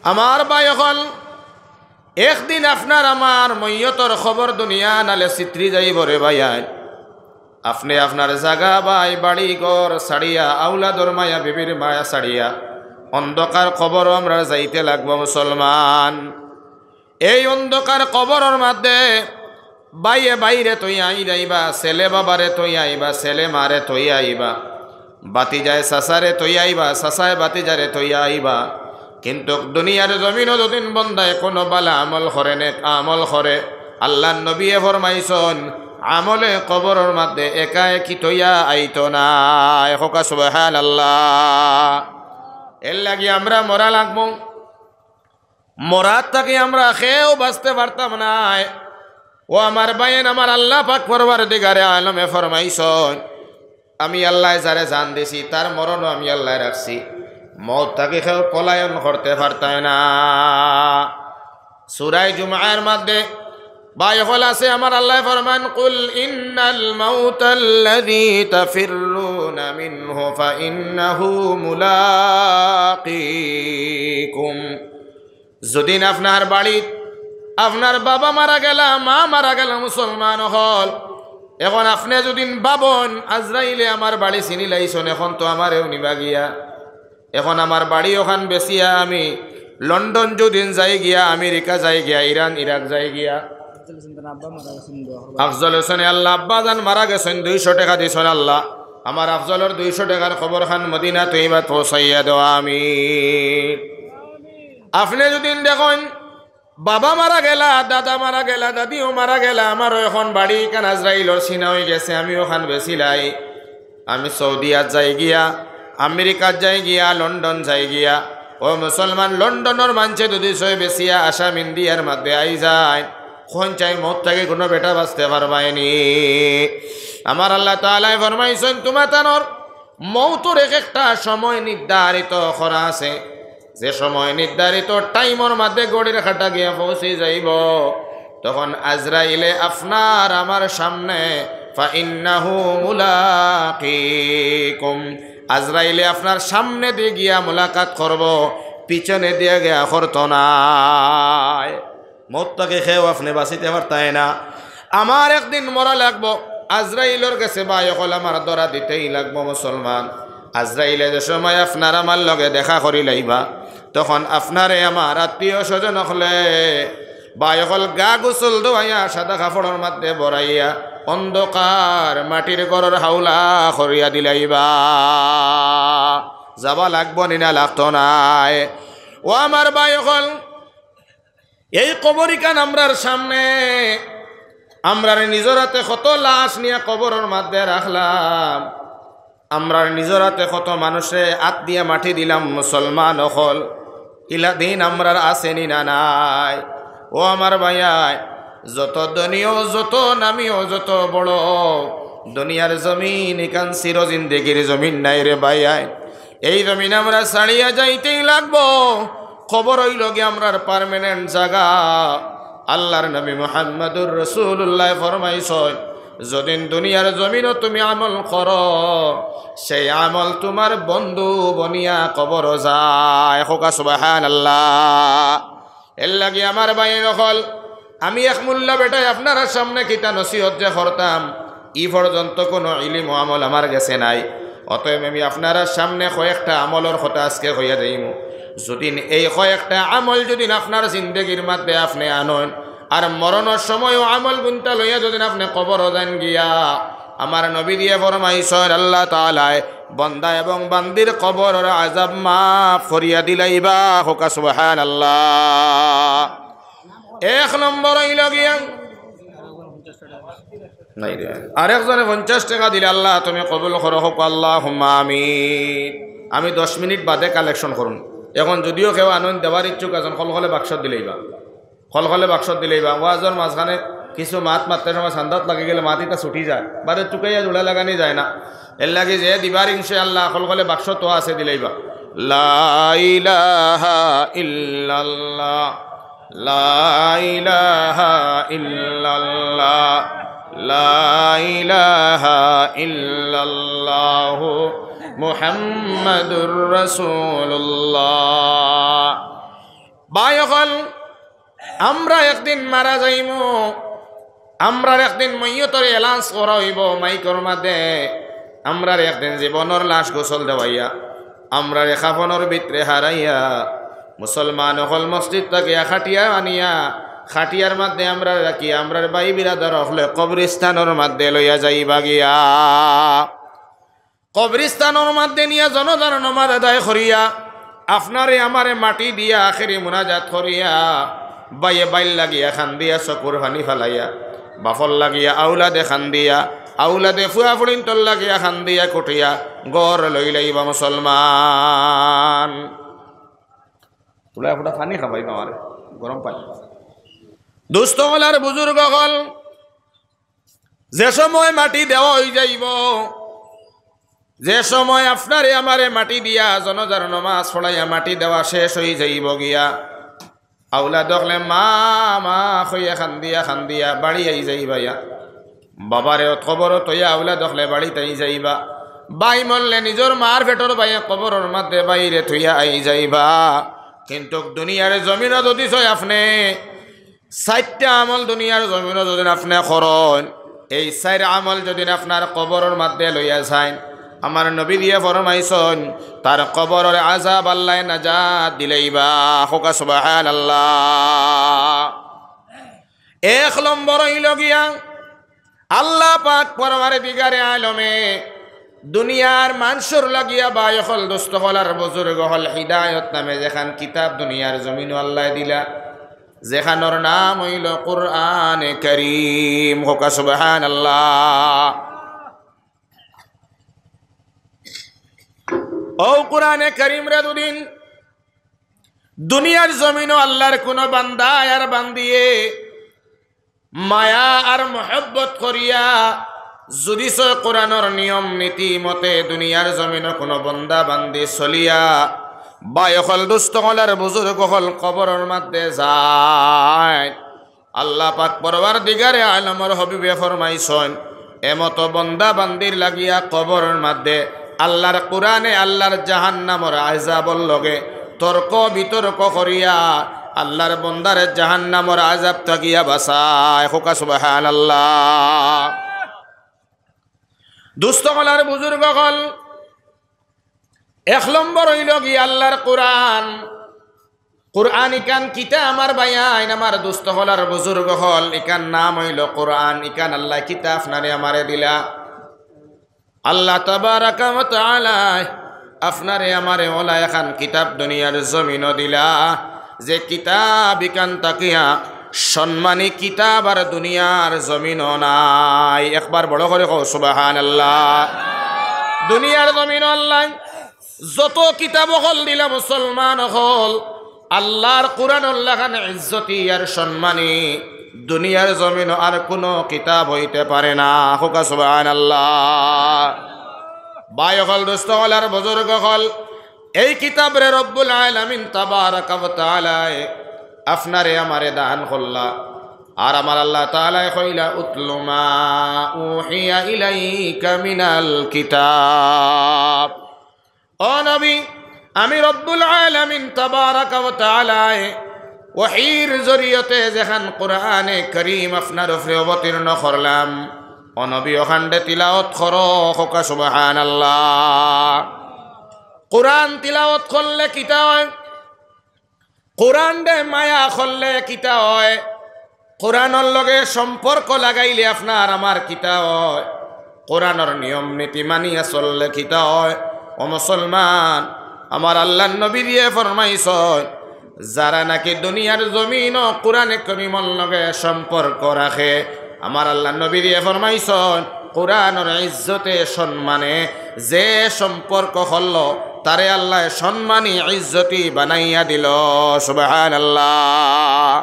আমার ভাই হল একদিন আপনার আমার মৈয়তর খবর দুনিয়া নালে চিত্রি যাইব রে ভাইয়াই। আপনি আপনার জাগা ভাই বাড়ি ঘর ছাড়িয়া আউলাদর মায়া বিবির মায়া ছাড়িয়া অন্ধকার কবর আমরা যাইতে লাগবো মুসলমান। এই অন্ধকার কবরের মধ্যে বাইয়ে বাইরে তুই আইবা, ছেলে বাবারে তুই আইবা, ছেলে মারে তুই আইবা, বাতি যায় সাসারে তুই আইবা, সাসায় বাতি যারে তুই আইবা। কিন্তু দুনিয়ার জমিন যদিন বন্দায় কোনো বালা আমল করে নেক আমল করে, আল্লাহ নবীয়ে ফরমাইছন আমলে কবরের মধ্যে একা একই তৈয়া আইতো না। হোকা সুবহানাল্লাহ। এর লাগি আমরা মরা লাগবো, মরার থাকি আমরা খেয়েও বাঁচতে পারতাম না। ও আমার বাইন, আমার আল্লাহ পাক পরওয়ারদিগারে আলমে ফরমাইছন আমি আল্লাহ যারে জান দিছি তার মরণও আমি আল্লাহ রাখছি, মৌত তাকে কেউ পলায়ন করতে পারতায় না। সূরা জুমার মধ্যে বায়হল আছে আমার আল্লাহ ফরমান কুল ইন্নাল মাউতাল্লাযী তাফিররুনা মিনহু ফাইন্নাহু মুলাকীকুম। যদিন আপনার বাড়িত আপনার বাবা মারা গেলা, মা মারা গেল, মুসলমান হল, এখন আপনি যদিন বাবন আজরাইলে আমার বাড়ি চিনি লাইছন, এখন তো আমারেও নিবা গিয়া, এখন আমার বাড়ি ওখান বেচিয়া আমি লন্ডন যদিন যাই গিয়া, আমেরিকা যাই গিয়া, ইরান ইরাক যাই গিয়া। আফজল হোসেন আল্লাহ আব্বা জান মারা গেছেন, 200 টাকা দিছেন আল্লাহ। আমার আফজলের 200 টাকার খবর খান মদিনা তৈবা পৌঁছাইয়া দেওয়া আমি। আপনি যদিন দেখুন বাবা মারা গেলা, দাদা মারা গেলা, দাদিও মারা গেলা, আমারও এখন বাড়ি কান আজরাইলর চিনা হয়ে গেছে, আমি ওখান বেছিলাই, আমি সৌদিয়াত যাই গিয়া, আমেরিকাত যাই গিয়া, লন্ডন যাই গিয়া। ও মুসলমান, লন্ডনের মানছে যদি সই বেশিয়া আসাম ইন্ডিয়ার মধ্যে আই যায়, কোন চাই মত থেকে কোনো বেটা বাঁচতে পারবাইনি। আমার আল্লাহ তাআলাই ফরমাইছেন তোমার তানোর মৌতর একটা সময় নির্ধারিত করা আছে, যে সময় নির্ধারিত টাইমের মধ্যে গড়ির খাটা গিয়া পৌঁছে যাইব, তখন আজরাইলে আপনার আমার সামনে ফাইন্নাহু মুলাকীকুম, আজরাইলে আপনার সামনে দিয়ে গিয়া মুলাকাত করব, পিছনে দিয়ে গিয়া করত না। মৌতটাকে খেয়েও আপনি বাঁচিতে পারতাই না। আমার একদিন মরা লাগবো, আজরাইলের কাছে বায়কল আমার ধরা দিতেই লাগবো মুসলমান। আজরাইলে যে সময় আপনার আমার লগে দেখা করি লাইবা, তখন আপনারে আমার আত্মীয় স্বজন হলে বায়কল গা গোসল দোয়াইয়া সাদা কাপড়ের মধ্যে বড়াইয়া অন্ধকার মাটির ঘরের হাউলা করিয়া দিলাইবা। যাবা লাগবো নিনা লাগতো নাই। ও আমার বায়কল, এই কবরিকান আমরার সামনে, আমরার নিজের হাতে কত লাশ নিয়ে কবরের মধ্যে রাখলাম, আমরার নিজের হাতে কত মানুষে হাত দিয়ে মাটি দিলাম মুসলমান হল, ইলা দিন আমরার আসেনি না নাই। ও আমার ভাইয়াই, যত ধনীও যত নামিও যত বড়, দুনিয়ার জমিন ইকান চির জিন্দেগির জমিন নাই রে ভাইয়াই। এই জমিন আমরা ছাড়িয়া যাইতেই লাগবো, খবর হইল গিয়ে আমরার পার্মানেন্ট জায়গা। আল্লাহর নবী মুহাম্মদুর রাসূলুল্লাহ ফরমাইছেন যদিন দুনিয়ার জমিনও তুমি আমল করো, সেই আমল তোমার বন্ধু বনিয়া কবর যায়। হোকা সুবহানাল্লাহ। এর লাগি আমার বাইর হল আমি এক মুল্লা বেটাই আপনার সামনে কিতা নসিহত যে করতাম, ই পর্যন্ত কোনো ইলিম আমল আমার গেছে নাই। অতএব আমি আপনার সামনে কয়েকটা আমলের কথা আজকে হইয়া যাইমু। যদি এই কয়েকটা আমল যদি আপনার জিন্দগির মধ্যে আপনি আনন, আর মরণের সময়ও আমল গুনটা লইয়া যদি আপনি কবর যান গিয়া, আমার নবী দিয়ে ফরমাইছেন আল্লাহ তাআলা বান্দা এবং বান্দির কবরের আযাব মাফ করিয়া দিলাইবা। হোকা সুবহানাল্লাহ। এক নম্বর হইল গিয়া নাই রে, আরেকজনে 50 টাকা দিলে আল্লাহ তুমি কবুল করো, হোক আল্লাহুম্মা আমিন। আমি 10 মিনিট বাদে কালেকশন করুন। এখন যদিও কেউ আনন্দ দেওয়ার ইচ্ছুক আছেন, খলখলে বাক্সত দিলেইবা, খলখলে বাক্সত দিলেইবা। ওয়াজর মাঝখানে কিছু মাত মারতে সময় সান্দাত লাগে গেলে মাটিটা ছুটি যায়, বারে চুকাইয়া জোড়া লাগানি যায় না। এর লাগে যে দিবার ইনশাআল্লাহ খলখলে বাক্স তো আছে দিলেইবা। লা ইলাহা ইল্লাল্লাহ, লা ইলাহা ইল্লাল্লাহ, লা ইলাহা ইল্লাল্লাহ মুহাম্মাদুর রাসূলুল্লাহ। ভাই হল আমরা একদিন মারা যাইমু, আমরার একদিন মইয়তরে এলান্স করা হইব মাইকর মাঝে, আমরার একদিন জীবনের লাশ গোসল দেওয়াইয়া আমরার খাফনের ভিতরে হারাইয়া মুসলমান হল মসজিদ থেকে খাটিয়া আনিয়া খাটিয়ার মধ্যে আমরা রাখি আমরার ভাই বিরাদর হলে কবরিস্তানের মধ্যে লইয়া যাইবা গিয়া। কবরিস্তানের মধ্যে নিয়ে জনদার নমাজ আদায় করিয়া আপনারে আমারে মাটি দিয়া আখেরি মুনাজাত করিয়া বাইয়ে বাইল লাগিয়া খান দিয়া চকুর পানি ফেলাইয়া বাফল লাগিয়া আউলাদে খান দিয়া আউলাদে ফুয়া ফুড়িন্তর লাগিয়া খান দিয়া কুটিয়া গড় লই লাইবা মুসলমান। তুলা ফুটা পানি খাবাই আমারে গরম পানি। দুস্থ হল আর বুজুর্গ হল, যে সময় মাটি দেওয়া হয়ে যাইব, যে সময় আপনারে আমারে মাটি দিয়া জনজার নমাজ পড়াইয়া মাটি দেওয়া শেষ হয়ে যাইব গিয়া আউলা দেখলে মা মা হইয়া খান দিয়া বাড়ি আই যাইবাইয়া, বাবারে খবর তৈয়া আউলা দেখলে বাড়িতে আই যাইবা, বাই মরলে নিজের মার ভেটর বাইয়া কবরের মধ্যে বাইরে থইয়া আই যাইবা। কিন্তু দুনিয়ার জমিন যদি ছয় আপনি 4টা আমল দুনিয়ার জমিন যদি আপনি করেন, এই 4 আমল যদি আপনার কবরের মধ্যে লইয়া যান, আমার নবী দিয়ে ফরমাইছেন তার কবরের আযাব আল্লাহ নাজাত দিলেইবা। হোকা সুবহানাল্লাহ। 1 নম্বর হইল গিয়া আল্লাহ পাক পরওয়ারদিগারে আলমে দুনিয়ার মানুষের লাগিয়া বাই হল দোস্ত হল আর বুজুর্গ হল হিদায়ত নামে যেখান কিতাব দুনিয়ার জমিন আল্লাহ দিলা, যেখানোর নাম হইল কুরআনে কারীম। হোকা সুবহানাল্লাহ। ও কুরআনে কারীম রে দুদিন দুনিয়ার জমিন আল্লাহর কোন বান্দা আর বান্দিয়ে মায়া আর মোহব্বত করিয়া যদি কোরআনের নিয়ম নীতি মতে দুনিয়ার জমিন কোন বান্দা বান্দি চলিয়া বায়কল দুস্থ হলার বুজুর্গ হল কবরের মধ্যে যায়, আল্লাহ পাক পরওয়ারদিগারে আলমের হবিবে ফরমাইছেন এমত বান্দা বান্দির লাগিয়া কবরের মধ্যে আল্লাহর কোরআনে আল্লাহর জাহান্নামের আযাবর লগে তর্ক বিতর্ক করিয়া আল্লাহর বান্দার জাহান্নামের আযাব থাকিয়া বাঁচায়। হোকা সুবহানাল্লাহ। দুস্থ হলার বুজুর্গ হল 1 নম্বর হইল গিয়া আল্লাহর কোরআন। কোরআন ইকান কিতা আমার বায়ান আমার দুস্থ হলার বুজুর্গ হল, ইকান নাম হইল কোরআন, ইকান আল্লাহ কিতাব নারে আমারে দিলা। আল্লাহ তাবারাকা ওয়া তাআলা আপনারে আমারে ওলা এখন কিতাব দুনিয়ার জমিন দিলা, যে কিতাব ইকান তাকিয়া সম্মানী কিতাব আর দুনিয়ার জমিন নাই। একবার বড় করে কও সুবহানাল্লাহ। দুনিয়ার জমিন আল্লাহ যত কিতাব হল দিলা মুসলমান হল, আল্লাহর কোরআন লাগান ইজ্জতি আর সম্মানী দুনিয়ার জমিন আর কোনো কিতাব হইতে পারে না। হোকা সুবহানাল্লাহ। ভাই হল দোস্ত হল আর বুজুর্গ হল, এই কিতাব রে রব্বুল আলামিন তাবারাকা ওয়া তাআলা আপনারে আমারে দান করলা, আর আমার আল্লাহ তাআলা কইলা উতলু মা উহিয়া ইলাইকা মিনাল কিতাব। ও নবী, আমি রব্বুল আলামিন তাবারাকা ওয়া তাআলা ওহীর জরিয়তে যেখান কোরআনে কারীম আপনার উপরে অবতীর্ণ করলাম, ও নবী ওখানে তিলাওয়াত করো। হোকা সুবহানাল্লাহ। কোরআন তিলাওয়াত করলে কিতা হয়? কোরআন দে মায়া করলে কিতা হয়? কোরআনের লগে সম্পর্ক লাগাইলে আপনার আমার কিতা হয়? কোরআনের নিয়ম নীতি মানিয়া চললে কিতা হয়? ও মুসলমান, আমার আল্লাহর নবী দিয়ে ফরমাইছেন যারা নাকি দুনিয়ার জমিন ও কোরআনে কারীমের লগে সম্পর্ক রাখে, আমার আল্লাহর নবী দিয়ে ফরমাইছেন কোরআনের ইজ্জতে সম্মানে যে সম্পর্ক হল তারে আল্লাহ সম্মানী ইজ্জতি বানাইয়া দিল। সুবহানাল্লাহ।